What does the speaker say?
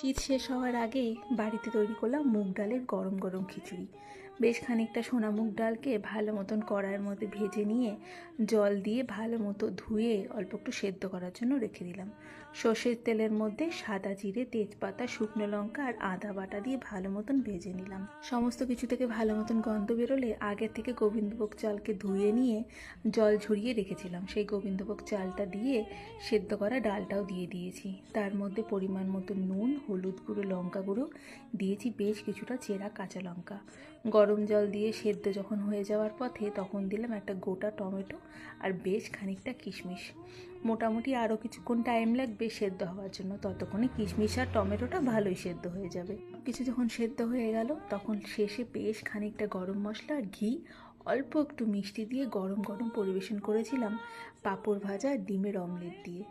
শীত শেষ হওয়ার আগেই বাড়িতে তৈরি করলাম মুগ ডালের গরম গরম খিচুড়ি। বেশ খানিকটা সোনা মুগ ডালকে ভালো মতন কড়াইয়ের মধ্যে ভেজে নিয়ে জল দিয়ে ভালো মতো ধুয়ে অল্প একটু সেদ্ধ করার জন্য রেখে দিলাম। সর্ষের তেলের মধ্যে সাদা জিরে, তেজপাতা, শুকনো লঙ্কা আর আদা বাটা দিয়ে ভালো মতন ভেজে নিলাম। সমস্ত কিছু থেকে ভালো মতন গন্ধ বেরোলে আগে থেকে গোবিন্দভোগ চালকে ধুয়ে নিয়ে জল ঝরিয়ে রেখেছিলাম, সেই গোবিন্দভোগ চালটা দিয়ে সেদ্ধ করা ডালটাও দিয়ে দিয়েছি। তার মধ্যে পরিমাণ মতো নুন, হলুদ গুঁড়ো, লঙ্কা গুঁড়ো দিয়েছি, বেশ কিছুটা চেরা কাঁচা লঙ্কা। গরম জল দিয়ে সেদ্ধ যখন হয়ে যাওয়ার পথে তখন দিলাম একটা গোটা টমেটো আর বেশ খানিকটা কিশমিশ। মোটামুটি আরও কিছুক্ষণ টাইম লাগবে সেদ্ধ হওয়ার জন্য, ততক্ষণে কিশমিশ আর টমেটোটা ভালোই সেদ্ধ হয়ে যাবে। কিছু যখন সেদ্ধ হয়ে গেল তখন শেষে বেশ খানিকটা গরম মশলা আর ঘি, অল্প একটু মিষ্টি দিয়ে গরম গরম পরিবেশন করেছিলাম পাঁপড় ভাজা আর ডিমের অমলেট দিয়ে।